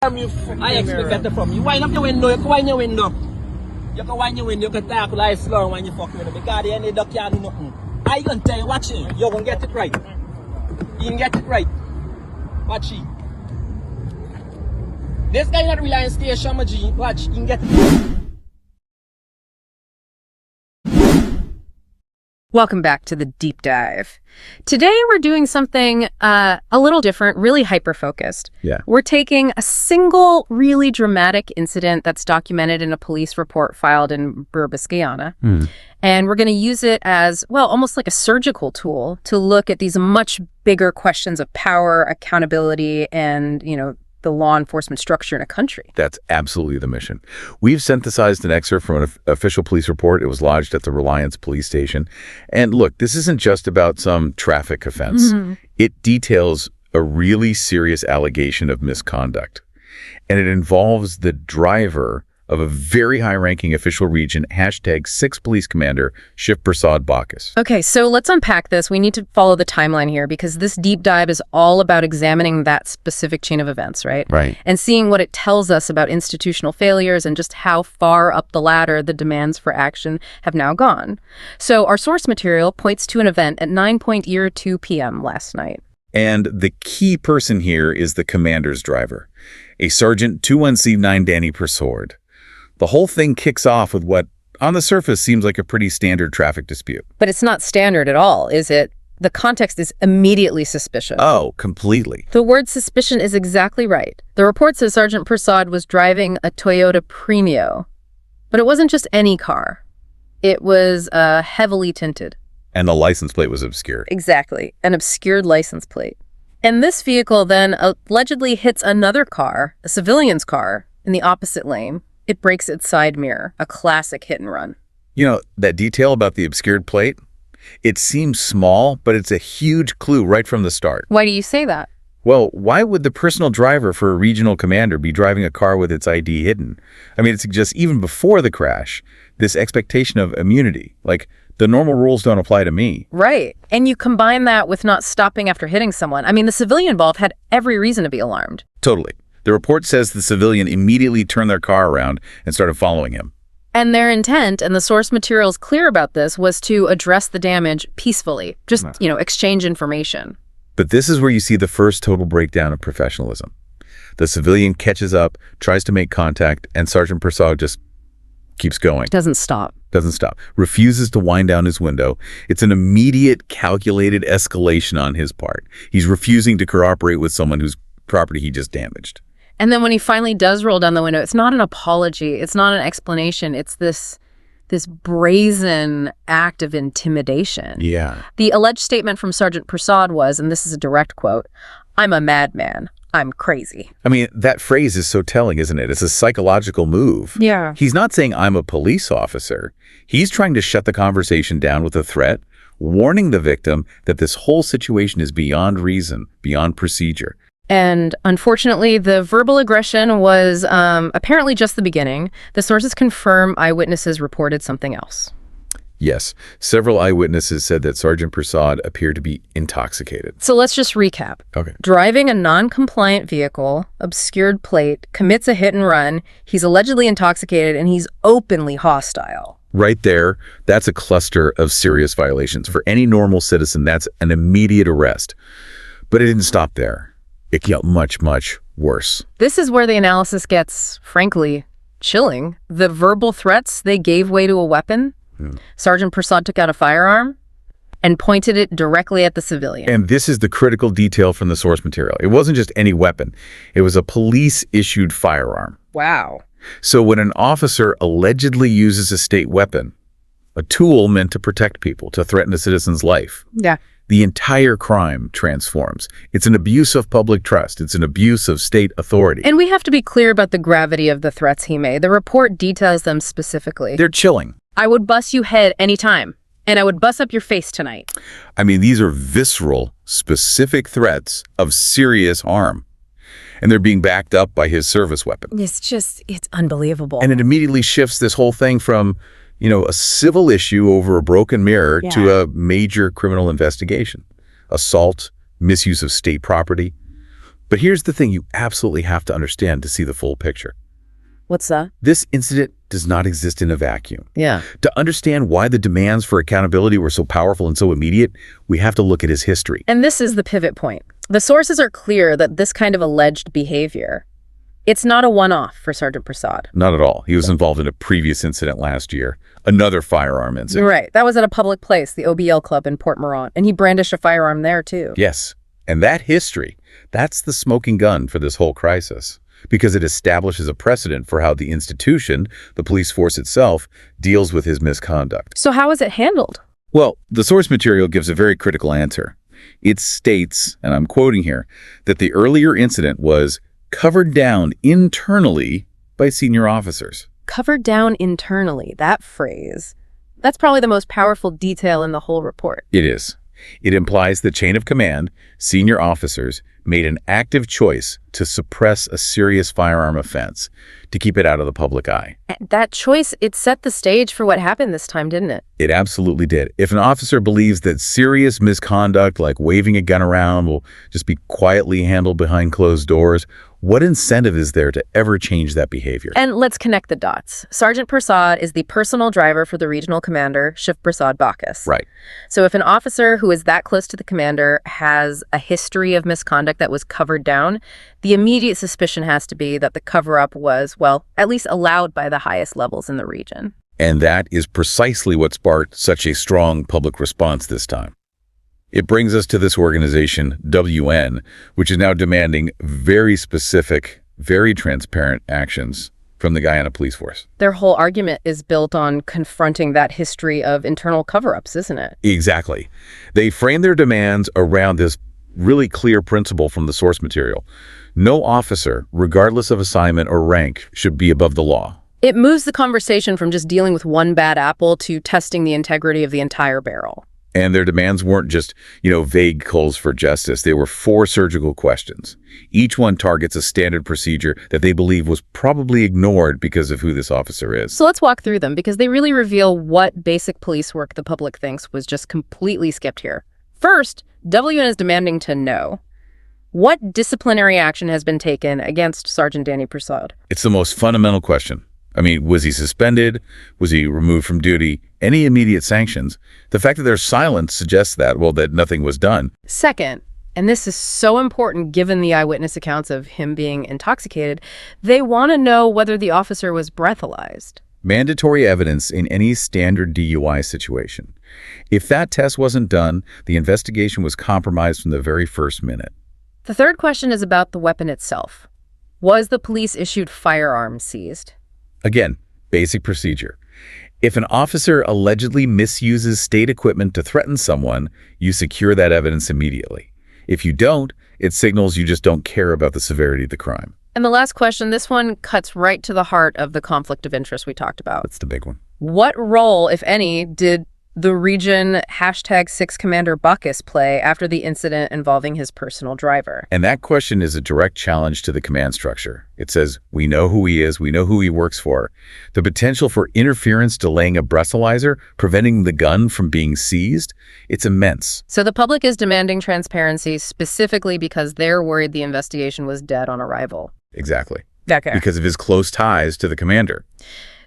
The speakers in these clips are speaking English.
I expect better from you. Wind up your window, you can wind your window. You can wind your window, you can talk life long when you fucking with them. Because the end of the day, can't do nothing. I gonna tell you, watch it. You're gonna get it right. You can get it right. Watch it. This guy not Reliance Station, my G. Watch, you can get it right. Welcome back to the deep dive. Today we're doing something a little different, really hyper-focused. Yeah. We're taking a single really dramatic incident that's documented in a police report filed in Berbice, Guyana. And we're going to use it as, well, almost like a surgical tool to look at these much bigger questions of power, accountability, and, the law enforcement structure in a country. That's absolutely the mission. We've synthesized an excerpt from an official police report. It was lodged at the Reliance Police Station. And look, this isn't just about some traffic offense. It details a really serious allegation of misconduct. And it involves the driver of a very high-ranking official region, #6 Police Commander Shivpersaud Bacchus. Okay, so let's unpack this. We need to follow the timeline here because this deep dive is all about examining that specific chain of events, right? Right. And seeing what it tells us about institutional failures and just how far up the ladder the demands for action have now gone. So our source material points to an event at 9:02 p.m. last night. And the key person here is the commander's driver, a Sergeant 21C9 Danny Persaud. The whole thing kicks off with what, on the surface, seems like a pretty standard traffic dispute. But it's not standard at all, is it? The context is immediately suspicious. Oh, completely. The word suspicion is exactly right. The report says Sergeant Persaud was driving a Toyota Premio. But it wasn't just any car. It was heavily tinted. And the license plate was obscured. Exactly, an obscured license plate. And this vehicle then allegedly hits another car, a civilian's car, in the opposite lane. It breaks its side mirror, a classic hit and run. You know, that detail about the obscured plate? It seems small, but it's a huge clue right from the start. Why do you say that? Well, why would the personal driver for a regional commander be driving a car with its ID hidden? I mean, it suggests even before the crash, this expectation of immunity, like the normal rules don't apply to me. Right. And you combine that with not stopping after hitting someone. I mean, the civilian involved had every reason to be alarmed. Totally. The report says the civilian immediately turned their car around and started following him. And their intent, and the source material is clear about this, was to address the damage peacefully. Just, exchange information. But this is where you see the first total breakdown of professionalism. The civilian catches up, tries to make contact, and Sergeant Persaud just keeps going. Doesn't stop. Refuses to wind down his window. It's an immediate, calculated escalation on his part. He's refusing to cooperate with someone whose property he just damaged. And then when he finally does roll down the window, it's not an apology. It's not an explanation. It's this brazen act of intimidation. Yeah. The alleged statement from Sergeant Persaud was, and this is a direct quote, "I'm a madman. I'm crazy." I mean, that phrase is so telling, isn't it? It's a psychological move. Yeah. He's not saying I'm a police officer. He's trying to shut the conversation down with a threat, warning the victim that this whole situation is beyond reason, beyond procedure. And unfortunately, the verbal aggression was apparently just the beginning. The sources confirm eyewitnesses reported something else. Yes, several eyewitnesses said that Sergeant Persaud appeared to be intoxicated. So let's just recap. Okay. Driving a non-compliant vehicle, obscured plate, commits a hit and run. He's allegedly intoxicated and he's openly hostile. Right there, that's a cluster of serious violations. For any normal citizen, that's an immediate arrest. But it didn't stop there. It got much, much worse. This is where the analysis gets, frankly, chilling. The verbal threats, they gave way to a weapon. Sergeant Persaud took out a firearm and pointed it directly at the civilian. And this is the critical detail from the source material. It wasn't just any weapon. It was a police-issued firearm. Wow. So when an officer allegedly uses a state weapon, a tool meant to protect people, to threaten a citizen's life, Yeah. the entire crime transforms. It's an abuse of public trust. It's an abuse of state authority. And we have to be clear about the gravity of the threats he made. The report details them specifically. They're chilling. "I would bust you head anytime, and I would bust up your face tonight." I mean, these are visceral, specific threats of serious harm. And they're being backed up by his service weapon. It's unbelievable. And it immediately shifts this whole thing from, a civil issue over a broken mirror to a major criminal investigation. Assault, misuse of state property. But here's the thing you absolutely have to understand to see the full picture. What's that? This incident does not exist in a vacuum. Yeah. To understand why the demands for accountability were so powerful and so immediate, we have to look at his history. And this is the pivot point. The sources are clear that this kind of alleged behavior, it's not a one-off for Sergeant Persaud. Not at all. He was involved in a previous incident last year, another firearm incident. Right. That was at a public place, the OBL Club in Port Mourant, and he brandished a firearm there too. Yes. And that history, that's the smoking gun for this whole crisis, because it establishes a precedent for how the institution, the police force itself, deals with his misconduct. So how is it handled? Well, the source material gives a very critical answer. It states, and I'm quoting here, that the earlier incident was covered down internally by senior officers. Covered down internally, that phrase. That's probably the most powerful detail in the whole report. It is. It implies the chain of command, senior officers, made an active choice to suppress a serious firearm offense, to keep it out of the public eye. That choice, it set the stage for what happened this time, didn't it? It absolutely did. If an officer believes that serious misconduct, like waving a gun around, will just be quietly handled behind closed doors, what incentive is there to ever change that behavior? And let's connect the dots. Sergeant Persaud is the personal driver for the regional commander, Shivpersaud Bacchus. Right. So if an officer who is that close to the commander has a history of misconduct that was covered down, the immediate suspicion has to be that the cover-up was, well, at least allowed by the highest levels in the region. And that is precisely what sparked such a strong public response this time. It brings us to this organization, WN, which is now demanding very specific, very transparent actions from the Guyana police force. Their whole argument is built on confronting that history of internal cover-ups, isn't it? Exactly. They frame their demands around this really clear principle from the source material. No officer, regardless of assignment or rank, should be above the law. It moves the conversation from just dealing with one bad apple to testing the integrity of the entire barrel. And their demands weren't just, vague calls for justice. They were 4 surgical questions. Each one targets a standard procedure that they believe was probably ignored because of who this officer is. So let's walk through them, because they really reveal what basic police work the public thinks was just completely skipped here. First, WN is demanding to know what disciplinary action has been taken against Sergeant Danny Persaud. It's the most fundamental question. I mean, was he suspended? Was he removed from duty? Any immediate sanctions? The fact that there's silence suggests that nothing was done. Second, and this is so important given the eyewitness accounts of him being intoxicated, they want to know whether the officer was breathalyzed. Mandatory evidence in any standard DUI situation. If that test wasn't done, the investigation was compromised from the very first minute. The third question is about the weapon itself. Was the police-issued firearm seized? Again, basic procedure. If an officer allegedly misuses state equipment to threaten someone, you secure that evidence immediately. If you don't, it signals you just don't care about the severity of the crime. And the last question, this one cuts right to the heart of the conflict of interest we talked about. That's the big one. What role, if any, did the region #6 Commander Bacchus play after the incident involving his personal driver? And that question is a direct challenge to the command structure. It says, we know who he is, we know who he works for. The potential for interference delaying a breathalyzer, preventing the gun from being seized, it's immense. So the public is demanding transparency specifically because they're worried the investigation was dead on arrival. Exactly. Okay. Because of his close ties to the commander.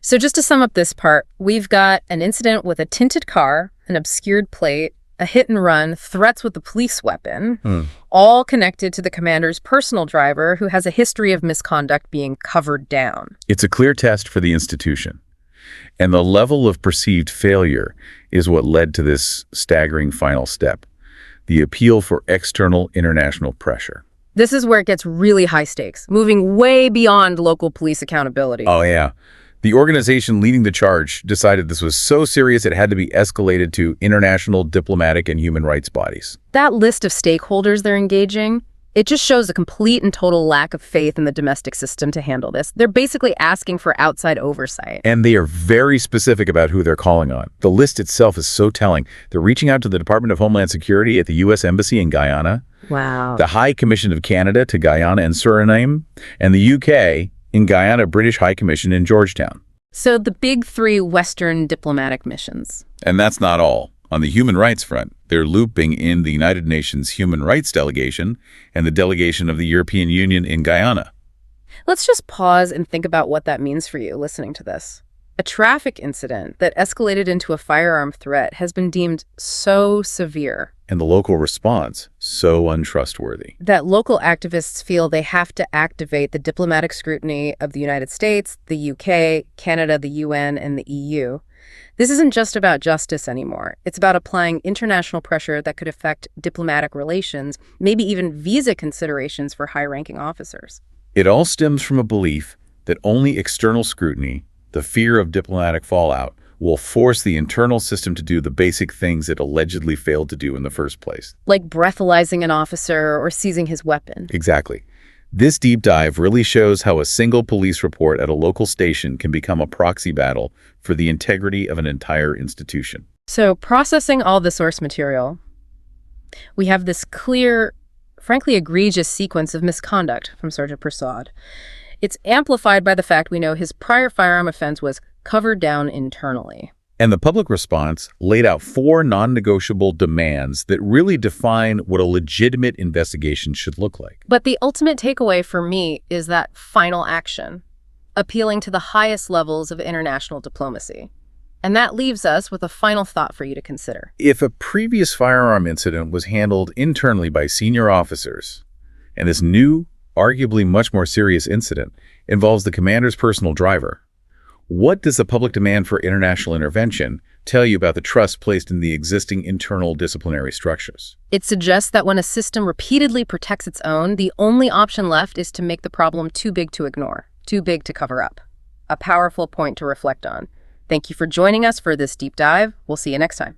So just to sum up this part, we've got an incident with a tinted car, an obscured plate, a hit and run, threats with a police weapon, all connected to the commander's personal driver who has a history of misconduct being covered down. It's a clear test for the institution. And the level of perceived failure is what led to this staggering final step, the appeal for external international pressure. This is where it gets really high stakes, moving way beyond local police accountability. Oh, yeah. The organization leading the charge decided this was so serious it had to be escalated to international diplomatic and human rights bodies. That list of stakeholders they're engaging, it just shows a complete and total lack of faith in the domestic system to handle this. They're basically asking for outside oversight. And they are very specific about who they're calling on. The list itself is so telling. They're reaching out to the Department of Homeland Security at the U.S. Embassy in Guyana, Wow. the High Commission of Canada to Guyana and Suriname, and the UK in Guyana British High Commission in Georgetown. So the big 3 Western diplomatic missions. And that's not all. On the human rights front, they're looping in the United Nations Human Rights Delegation and the delegation of the European Union in Guyana. Let's just pause and think about what that means for you listening to this. A traffic incident that escalated into a firearm threat has been deemed so severe. And the local response, so untrustworthy. That local activists feel they have to activate the diplomatic scrutiny of the United States, the UK, Canada, the UN, and the EU. This isn't just about justice anymore. It's about applying international pressure that could affect diplomatic relations, maybe even visa considerations for high-ranking officers. It all stems from a belief that only external scrutiny, the fear of diplomatic fallout, will force the internal system to do the basic things it allegedly failed to do in the first place. Like breathalyzing an officer or seizing his weapon. Exactly. This deep dive really shows how a single police report at a local station can become a proxy battle for the integrity of an entire institution. So, processing all the source material, we have this clear, frankly egregious sequence of misconduct from Sergeant Persaud. It's amplified by the fact we know his prior firearm offense was covered down internally. And the public response laid out 4 non-negotiable demands that really define what a legitimate investigation should look like. But the ultimate takeaway for me is that final action, appealing to the highest levels of international diplomacy. And that leaves us with a final thought for you to consider. If a previous firearm incident was handled internally by senior officers, and this new, arguably much more serious incident involves the commander's personal driver, what does the public demand for international intervention tell you about the trust placed in the existing internal disciplinary structures? It suggests that when a system repeatedly protects its own, the only option left is to make the problem too big to ignore, too big to cover up. A powerful point to reflect on. Thank you for joining us for this deep dive. We'll see you next time.